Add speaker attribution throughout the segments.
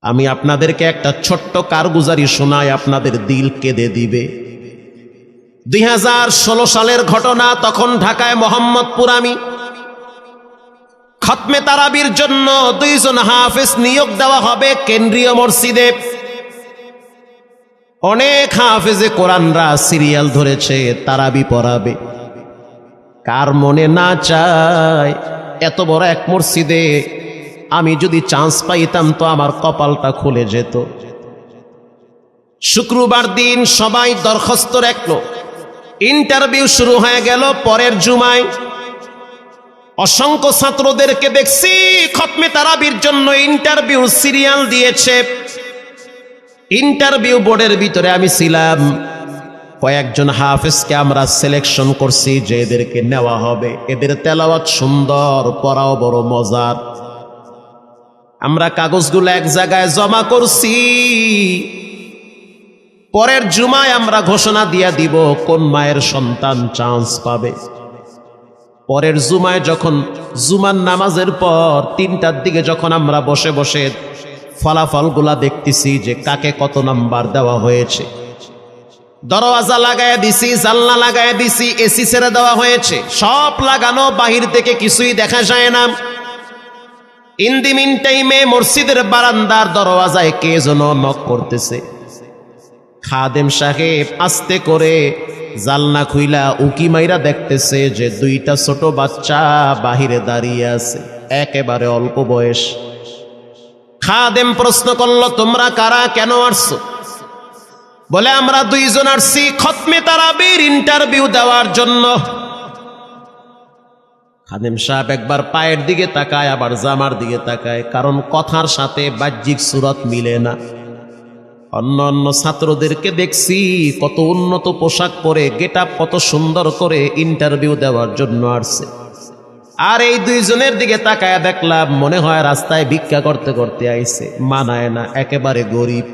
Speaker 1: আমি আপনাদেরকে একটা ছোট্ট কারগুজারি শোনাই, আপনাদের দিল কেঁদে দিবে। 2016 সালের ঘটনা। তখন ঢাকায় মোহাম্মদপুর আমি খতমে তারাবির জন্য 2 জন হাফেজ নিয়োগ দেওয়া হবে কেন্দ্রীয় মসজিদে। অনেক হাফেজে কোরআনরা সিরিয়াল ধরেছে, তারাবি পড়াবে। কার মনে না চায় এত বড় এক মসজিদে আমি যদি চান্স পাইতাম তো আমার কপালটা খুলে যেত। শুক্রবার দিন সবাই দরখাস্ত রাখলো, ইন্টারভিউ শুরু হয়ে গেল। পরের জুমায় অসংখ্য ছাত্রদেরকে দেখছি খতমে তারাবির জন্য ইন্টারভিউ সিরিয়াল দিয়েছে। ইন্টারভিউ বোর্ডের ভিতরে আমি ছিলাম। কয়েকজন হাফেজকে আমরা সিলেকশন করছি যে এদেরকে নেওয়া হবে। এদের তেলাওয়াত সুন্দর, পড়াও বড় মজার। আমরা কাগজগুলো এক জায়গায় জমা করছি। পরের জুমায় আমরা ঘোষণা দিয়ে দিব কোন মায়ের সন্তান চান্স পাবে। পরের জুমায় যখন জুমার নামাজের পর 3টার দিকে যখন আমরা বসে বসে ফলাফলগুলা দেখতেছি যে কাকে কত নাম্বার দেওয়া হয়েছে, দরওয়াজা লাগায় দিছি, জানলা লাগায় দিছি, এসি ছেড়ে দেওয়া হয়েছে, সব লাগানো, বাহির থেকে কিছুই দেখা যায় না। ইন দি মিন টাইমে মসজিদের বারান্দার দরওয়াজায় কে যেন নক করতেছে। খাদেম সাহেব আস্তে করে জালনা খুইলা উকি মাইরা দেখতেছে যে 2টা ছোট বাচ্চা বাহিরে দাঁড়িয়ে আছে, একেবারে অল্প বয়স। খাদেম প্রশ্ন করলো, তোমরা কারা, কেন আসছো? বলে, আমরা 2 জন আসছি খতমে তারাবির ইন্টারভিউ দেওয়ার জন্য। খাদেম সাহেব একবার পায়ের দিকে তাকায়, আবার জামার দিকে তাকায়, কারণ কথার সাথে বাহ্যিক সুরত মিলে না। অন্য অন্য ছাত্রদেরকে দেখছি কত উন্নত পোশাক পরে, গেট আপ কত সুন্দর করে ইন্টারভিউ দেওয়ার জন্য আসছে। আর এই 2 জনের দিকে তাকায় দেখলাম মনে হয় রাস্তায় ভিক্ষা করতে করতে আইছে। মানায় না, একেবারে গরিব।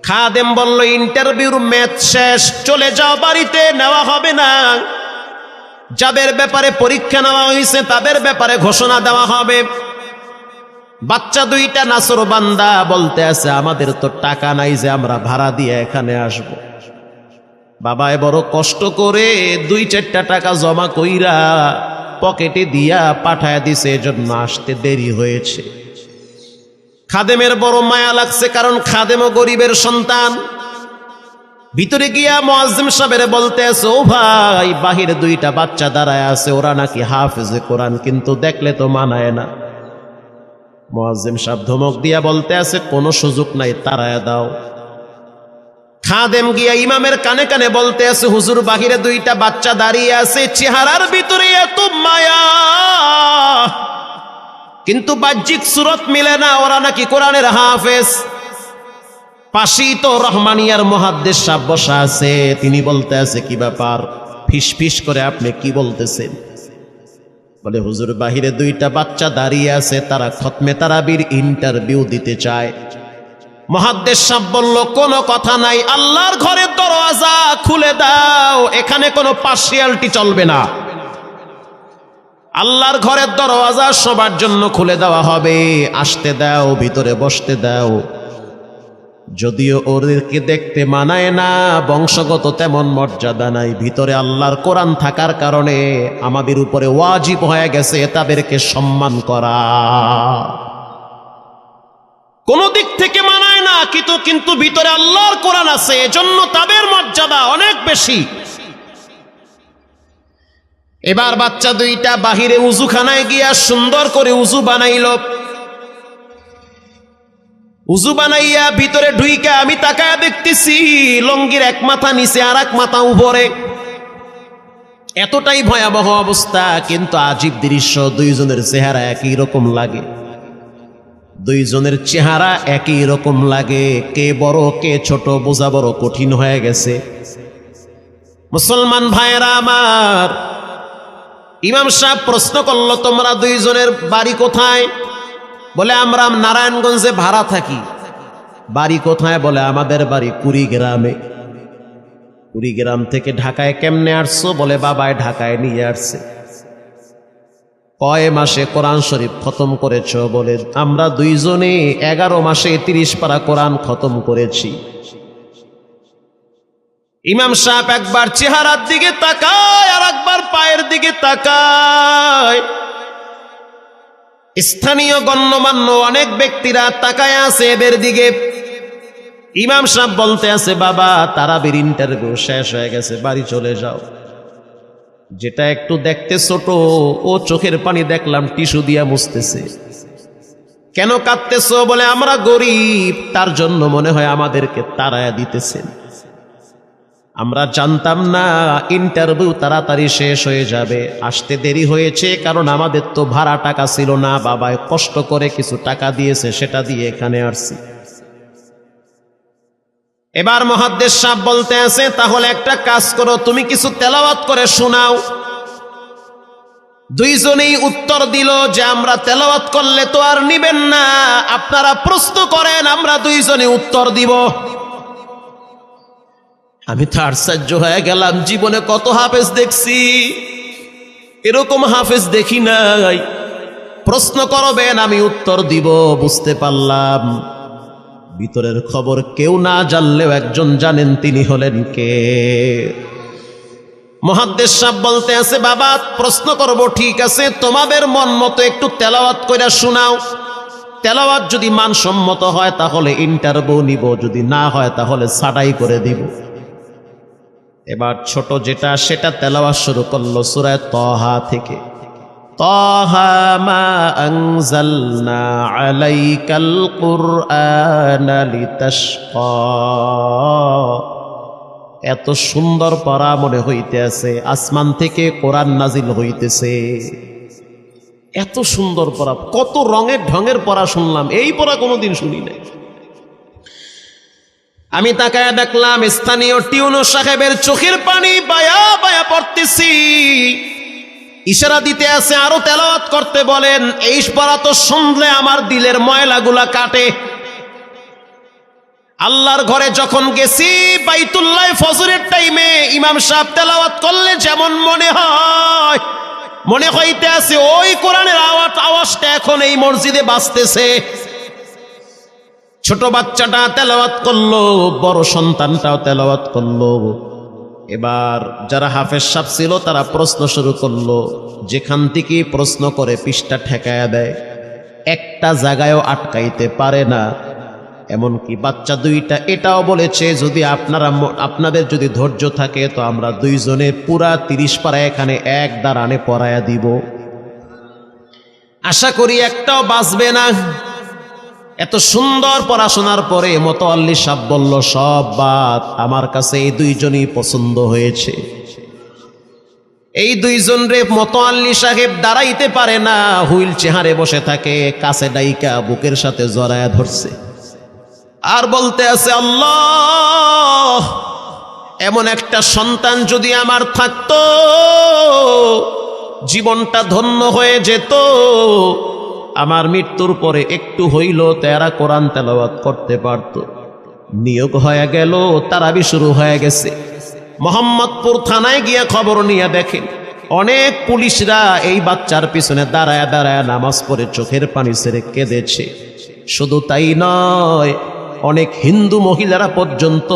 Speaker 1: খাদেম বলল, ইন্টারভিউর ম্যাচ শেষ, চলে যাও বাড়িতে, নেওয়া হবে না। যাদের ব্যাপারে পরীক্ষা নেওয়া হয়েছে তাদের ব্যাপারে ঘোষণা দেওয়া হবে। বাচ্চা 2টা নাসরবান্দা বলতে আছে, আমাদের তো টাকা নাই যে আমরা ভাড়া দিয়ে এখানে আসব। বাবায় বড় কষ্ট করে 2-4টা টাকা জমা কইরা পকেটে দিয়া পাঠায় দিছে, এজন্য আসতে দেরি হয়েছে। খাদেমের বড় মায়া লাগছে, কারণ খাদেমও গরিবের সন্তান। ভিতরে গিয়া মুয়াজ্জিম সাহেবের বলতে আছে, ও ভাই, বাহিরে 2টা বাচ্চা দাঁড়ায় আছে, ওরা নাকি হাফেজে কোরআন, কিন্তু দেখলে তো মানায় না। মুয়াজ্জিম সাহেব ধমক দিয়া বলতে আছে, কোনো সুযোগ নাই, তাড়ায় দাও। খাদেম গিয়া ইমামের কানে কানে বলতে আছে, হুজুর, বাহিরে 2টা বাচ্চা দাঁড়িয়ে আছে, চেহারার ভিতরে এত মায়া, কিন্তু বাহ্যিক সুরত মিলে না, ওরা নাকি কোরআনের হাফেজ। পাশেই তো রহমানিয়ার মুহাদ্দিস সাহেব বসা আছে, তিনি বলতে আছে, কি ব্যাপার, ফিস ফিস করে আপনি কি বলতেছেন? বলে, হুজুর, বাহিরে 2টা বাচ্চা দাঁড়িয়ে আছে, তারা খতমে তারাবির ইন্টারভিউ দিতে চায়। মুহাদ্দিস সাহেব বলল, কোনো কথা নাই, আল্লাহর ঘরের দরওয়াজা খুলে দাও, এখানে কোনো পার্সিয়ালিটি চলবে না। আল্লাহর ঘরের দরওয়াজা সবার জন্য খুলে দেওয়া হবে, আসতে দাও, ভিতরে বসতে দাও। যদিও ওদেরকে দেখতে মানায় না, বংশগত তেমন মর্যাদা নাই, ভিতরে আল্লাহর কোরআন থাকার কারণে আমাদের উপরে ওয়াজিব হয়ে গেছে তাদেরকে সম্মান করা। কোন দিক থেকে মানায় না, কিন্তু ভিতরে আল্লাহর কোরআন আছে, এজন্য তাদের মর্যাদা অনেক বেশি। এবার বাচ্চা 2টা বাহিরে উজুখানায় গিয়া সুন্দর করে উজু বানাইল। উজু বানাইয়া ভিতরে ঢুইকা আমি তাকায়া দেখতেছি লঙ্গির এক মাথা নিচে আর এক মাথা উপরে, এতটাই ভয়াবহ অবস্থা। কিন্তু আজীব দৃশ্য, 2 জনের চেহারা একই রকম লাগে। 2 জনের চেহারা একই রকম লাগে, কে বড় কে ছোট বোঝা বড় কঠিন হয়ে গেছে। মুসলমান ভাইয়েরা আমার, ইমাম সাহেব প্রশ্ন করলো, তোমরা 2 জনের বাড়ি কোথায়? বলে, আমরা নারায়ণগঞ্জে ভাড়া থাকি। বাড়ি কোথায়? বলে, আমাদের বাড়ি কুড়িগ্রামে। কুড়িগ্রাম থেকে ঢাকায় কেমনে আসছো? বলে, বাবায় ঢাকায় নিয়ে আসছে। কয় মাসে কোরআন শরীফ খতম করেছ? বলে আমরা দুইজনে 11 মাসে 30 পারা কোরআন খতম করেছি। ইমাম সাহেব একবার চেহারার দিকে তাকায় আর একবার পায়ের দিকে তাকায়। স্থানীয় গণ্যমান্য অনেক ব্যক্তিরা তাকায় আছে এদের দিকে। ইমাম সাহেব বলতে আছে, বাবা তারাবির ইন্টারভিউ শেষ হয়ে গেছে, বাড়ি চলে যাও। যেটা একটু দেখতে ছোট, ও চোখের পানি দেখলাম টিস্যু দিয়া মুছতেছে। কেন কাঁদতেছ? বলে আমরা গরিব, তার জন্য মনে হয় আমাদেরকে তাড়ায়া দিতেছেন। আমরা জানতাম না ইন্টারভিউ তাড়াতাড়ি শেষ হয়ে যাবে, আসতে দেরি হয়েছে কারণ আমাদের তো ভাড়া টাকা ছিল না, বাবায় কষ্ট করে কিছু টাকা দিয়েছে, সেটা দিয়ে এখানে আসছি। এবার মুহাদ্দিস সাহেব বলতে আছে, তাহলে একটা কাজ করো, তুমি কিছু তেলাওয়াত করে শোনাও। দুইজনেই উত্তর দিল যে আমরা তেলাওয়াত করলে তো আর নিবেন না, আপনারা প্রশ্ন করেন, আমরা দুইজনে উত্তর দিব। আমি তো আশ্চর্য হয়ে গেলাম, জীবনে কত হাফেজ দেখছি, এরকম হাফেজ দেখি নাই। প্রশ্ন করবেন, আমি উত্তর দিব। বুঝতে পারলাম ভিতরের খবর কেউ না জানলেও একজন জানেন, তিনি হলেন কে? মুহাদ্দিস সাহেব বলতে আছে, বাবা প্রশ্ন করব, ঠিক আছে, তোমাদের মন মতো একটু তেলাওয়াত কইরা শোনাও। তেলাওয়াত যদি মানসম্মত হয় তাহলে ইন্টারভিউ নিব, যদি না হয় তাহলে ছাঁটাই করে দিব। এবার ছোট যেটা সেটা তেলাওয়াত শুরু করলো সূরা তাহা থেকে। তাহা মা আনজালনা আলাইকাল কুরআনা লিতাশকা। এত সুন্দর পড়া মনে হইতে আছে, আসমান থেকে কোরআন নাজিল হইতেছে। এত সুন্দর পড়া, কত রঙের ঢঙের পড়া শুনলাম, এই পড়া কোনোদিন শুনি নাই। আমি তাকায় দেখলাম স্থানীয় টিউনো সাহেবের চোখের পানি বায়া বায়া পড়তেছি। ইশারা দিতে আছে আরো তেলাওয়াত করতে বলেন। এই পড়া তো শুনলে আমার দিলের ময়লাগুলা কাটে। আল্লাহর ঘরে যখন গেছি, বাইতুল্লাহ ফজরের টাইমে ইমাম সাহেব তেলাওয়াত করলে যেমন মনে হয়, মনে হইতে আছে ওই কোরআনের আওয়াজটা এখন এই মসজিদে বাজতেছে। ছোট বাচ্চাটা তেলাওয়াত করলো, বড় সন্তানটাও তেলাওয়াত করলো। এবার যারা হাফেজ সাহেব ছিল তারা প্রশ্ন শুরু করলো। যেখান থেকে প্রশ্ন করে পৃষ্ঠা ঠেকায়া দেয়, একটা জায়গায়ও আটকাইতে পারে না। এমনকি বাচ্চা দুইটা এটাও বলেছে, যদি আপনাদের যদি ধৈর্য থাকে তো আমরা দুইজনে পুরা 30 পারা এখানে এক দাঁড়ানে পড়ায়া দিব। আশা করি একটাও বাঁচবে না। এত সুন্দর পড়াশোনার পরে মোতাওয়াল্লি সাহেব বলল, সব বাদ, আমার কাছে এই দুইজনই পছন্দ হয়েছে। এই দুইজন রে মোতাওয়াল্লি সাহেব দাঁড়াইতে পারে না, হুইল চেহারে বসে থাকে, কাছে ডাইকা বুকের সাথে জড়ায়া ধরছে আর বলতে আছে, আল্লাহ এমন একটা সন্তান যদি আমার থাকতো, জীবনটা ধন্য হয়ে যেত। আমার মৃত্যুর পরে একটু হইল তেরা কোরআন তেলাওয়াত করতে পারত। নিয়োগ হয়ে গেল, তারাবি শুরু হয়ে গেছে। মোহাম্মদপুর থানায় গিয়ে খবর নিয়ে দেখেন, অনেক পুলিশরা এই বাচ্চার পিছনে দাঁড়ায় দাঁড়ায় নামাজ পড়ে চোখের পানি ছেড়ে কেঁদেছে। শুধু তাই নয়, অনেক হিন্দু মহিলারা পর্যন্ত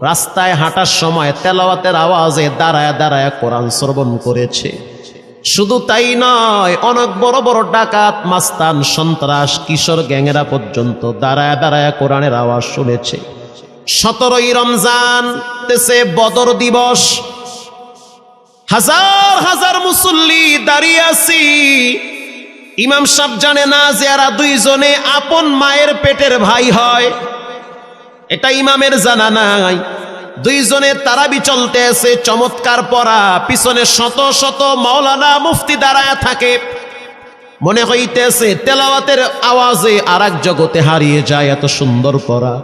Speaker 1: রাস্তায় হাঁটার সময় তেলাওয়াতের আওয়াজে দাঁড়ায় দাঁড়ায় কোরআন শ্রবণ করেছে। শুধু তাই নয়, অনেক বড় বড় ডাকাত, মাস্তান, সন্ত্রাস, কিশোর গ্যাংয়েরা পর্যন্ত দাঁড়ায় দাঁড়ায় কোরআনের আওয়াজ শুনেছে। 17ই রমজান দেশে বদর দিবস, হাজার হাজার মুসল্লি দাঁড়িয়ে আছি। ইমাম সাহেব জানে না যে এরা দুইজনে আপন মায়ের পেটের ভাই হয়, এটা ইমামের জানা নাই। দুইজনে তারাবি চলতে আছে, চমৎকার পড়া, পিছনে শত শত মাওলানা মুফতি দাঁড়ায় থাকে। মনে হইতেছে তেলাওয়াতের আওয়াজে আর এক জগতে হারিয়ে যায়, এত সুন্দর পড়া।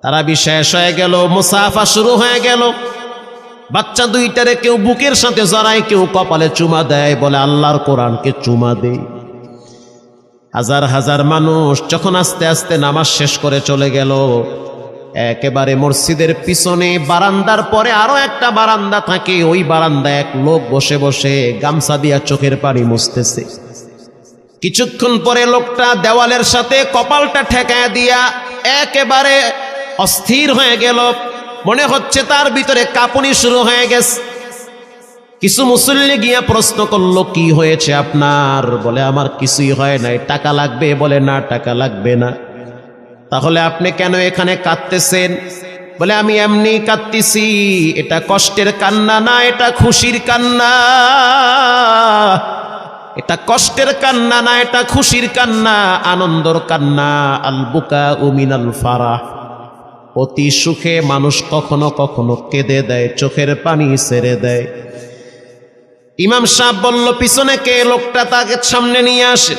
Speaker 1: তারাবি শেষ হয়ে গেল, মুসাফা শুরু হয়ে গেল। বাচ্চা দুইটারে কেউ বুকের সাথে জড়ায়, কেউ কপালে চুমা দেয়, বলে আল্লাহর কোরআনকে চুমা দেই। হাজার হাজার মানুষ যখন আস্তে আস্তে নামাজ শেষ করে চলে গেল, একেবারে মসজিদের পিছনে বারান্দার পরে আরো একটা বারান্দা থাকে, ওই বারান্দায় এক লোক বসে বসে গামছা দিয়া চোখের পানি মুছতেছে। কিছুক্ষণ পরে লোকটা দেওয়ালের সাথে কপালটা ঠেকায় দিয়া একেবারে অস্থির হয়ে গেল, মনে হচ্ছে তার ভিতরে কাঁপুনি শুরু হয়ে গেছে। কিছু মুসল্লি গিয়া প্রশ্ন করলো, কি হয়েছে আপনার? বলে আমার কিছুই হয় নাই। টাকা লাগবে? বলে না, টাকা লাগবে না। তাহলে আপনি কেন এখানে কাঁদতেছেন? বলে আমি এমনি কাঁদতেছি, এটা কষ্টের কান্না না, এটা খুশির কান্না। এটা কষ্টের কান্না না, এটা খুশির কান্না, আনন্দর কান্না। আল বুকা মিনাল ফারাহ, অতি সুখে মানুষ কখনো কখনো কেঁদে দেয়, চোখের পানি ছেড়ে দেয়। ইমাম সাহেব বলল, পিছনে কে? লোকটা তাকে সামনে নিয়ে আসে।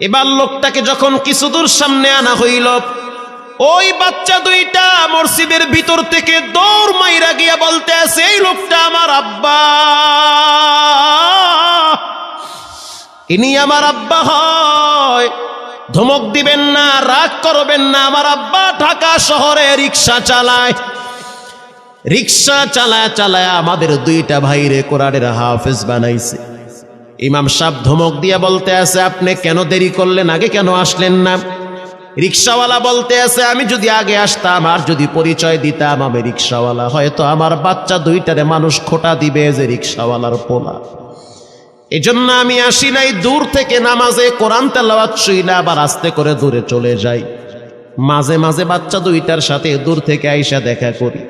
Speaker 1: এবার লোকটাকে যখন কিছু দূর সামনে আনা হইল, ওই বাচ্চা দুইটা মসজিদের ভিতর থেকে দৌড় মাইরা গিয়া বলতে আছে, এই লোকটা আমার আব্বা, ইনি আমার আব্বা হয়। ধমক দিবেন না, রাগ করবেন না। আমার আব্বা ঢাকা শহরে রিক্সা চালায়, রিক্সা চালায় চালায় আমাদের দুইটা ভাইরে কোরআনের হাফেজ বানাইছে। ইমাম সাহেব ধমক দিয়া বলতে আছে, আপনি কেন দেরি করলেন? আগে কেন আসলেন না? রিক্সাওয়ালা বলতে আছে, আমি যদি আগে আসতাম আর যদি পরিচয় দিতাম আমি রিক্সাওয়ালা, হয়তো আমার বাচ্চা দুইটারে মানুষ খোটা দিবে যে রিক্সাওয়ালার পোলা। এজন্য আমি আসি নাই। দূর থেকে নামাজে কোরআন তেলাওয়াত শুইলা আবার আস্তে করে দূরে চলে যাই। মাঝে মাঝে বাচ্চা দুইটার সাথে দূর থেকে আইসা দেখা করি।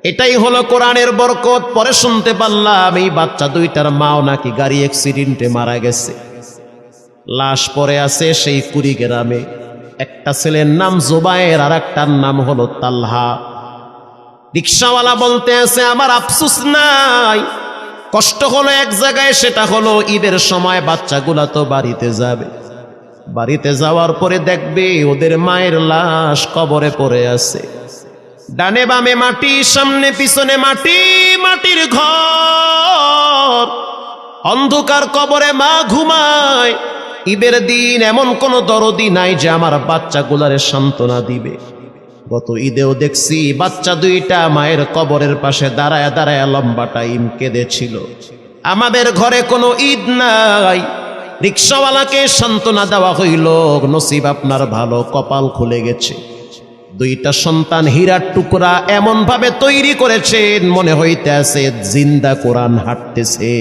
Speaker 1: এটাই হলো কোরআনের বরকত। পরে শুনতে পারলাম এই বাচ্চা দুইটার মাও নাকি গাড়ি অ্যাক্সিডেন্টে মারা গেছে। লাশ পড়ে আছে সেই কুড়িগ্রামে। একটা ছেলের নাম জোবায়ের আর একটার নাম হলো তালহা। রিক্সাওয়ালা বলতে আছে, আমার আফসোস নাই, কষ্ট হলো এক জায়গায়, সেটা হলো ঈদের সময় বাচ্চাগুলা তো বাড়িতে যাবে, বাড়িতে যাওয়ার পরে দেখবে ওদের মায়ের লাশ কবরে পড়ে আছে। ডানে বামে মাটি, সামনে পিছনে মাটি, মাটির ঘর, অন্ধকার কবরে মা ঘুমায়। ঈদের দিন এমন কোন দরদি নাই যে আমার বাচ্চাগুলারে সান্ত্বনা দিবে। গত ঈদেও দেখছি বাচ্চা দুইটা মায়ের কবরের পাশে দাঁড়ায় দাঁড়ায় লম্বা টাইম কেঁদেছিল। আমাদের ঘরে কোনো ঈদ নাই। রিক্সাওয়ালাকে সান্ত্বনা দেওয়া হইল, নসিব আপনার ভালো, কপাল খুলে গেছে। দুইটা সন্তান হীরার টুকরা এমন ভাবে তৈরি করেছেন, মনে হইতে আছে জিন্দা কোরআন হাঁটতেছে।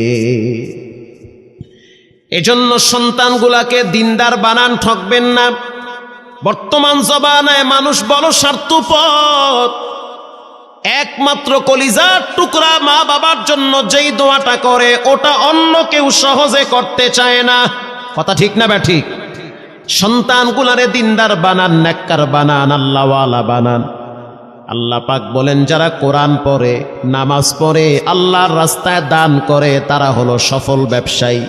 Speaker 1: এজন্য সন্তানগুলাকে দিনদার বানান, ঠকবেন না। বর্তমান জমানায় মানুষ বড় স্বার্থপর। একমাত্র কলিজার টুকরা মা বাবার জন্য যেই দোয়াটা করে ওটা অন্য কেউ সহজে করতে চায় না। কথা ঠিক না ব্যাঠিক? সন্তানগুলারে দিনদার বানান, নেককার বানান, আল্লাহওয়ালা বানান। আল্লাহ পাক বলেন, যারা কোরআন পড়ে, নামাজ পড়ে, আল্লাহর রাস্তায় দান করে, তারা হলো সফল ব্যবসায়ী।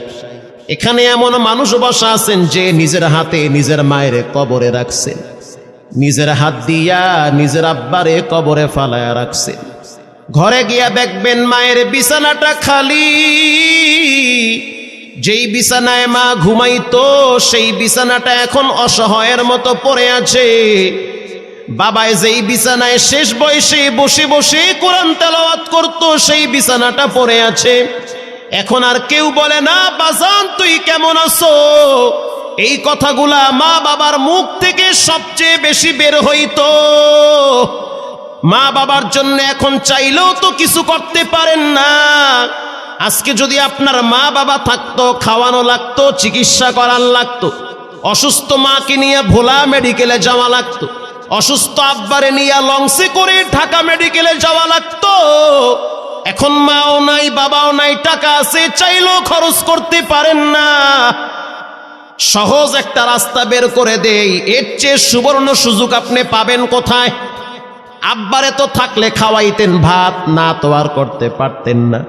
Speaker 1: এখানে এমন মানুষ বসা আছেন যে নিজের হাতে নিজের মায়ের কবরে রাখছেন, নিজের হাত দিয়া নিজের আব্বারে কবরে ফালায়া রাখছেন। ঘরে গিয়া দেখবেন মায়ের বিছানাটা খালি। যেই বিছানায় মা ঘুমাইতো সেই বিছানাটা এখন অসহায়ের মতো পড়ে আছে। বাবায় যেই বিছানায় শেষ বয়সে বসে বসে কোরআন তেলাওয়াত করত সেই বিছানাটা পড়ে আছে। এখন আর কেউ বলে না, বাজান তুই কেমন আছো? এই কথাগুলা মা বাবার মুখ থেকে সবচেয়ে বেশি বের হইতো। মা বাবার জন্য এখন চাইলেও তো কিছু করতে পারেন না। আজকে যদি আপনার মা বাবা থাকতো, খাওয়ানো লাগতো, চিকিৎসা করার লাগতো, অসুস্থ মাকে নিয়ে ভোলা মেডিকেলে যাওয়া লাগতো, অসুস্থ আব্বারে নিয়ে লঞ্চে করে ঢাকা মেডিকেলে যাওয়া লাগতো। এখন মাও নাই, বাবাও নাই, টাকা আছে, চাইলেও খরচ করতে পারেন না। সহজ একটা রাস্তা বের করে দেই, এর চেয়ে সুবর্ণ সুযোগ আপনি পাবেন কোথায়? আব্বারে তো থাকলে খাওয়াইতেন ভাত, না তো আর করতে পারতেন না।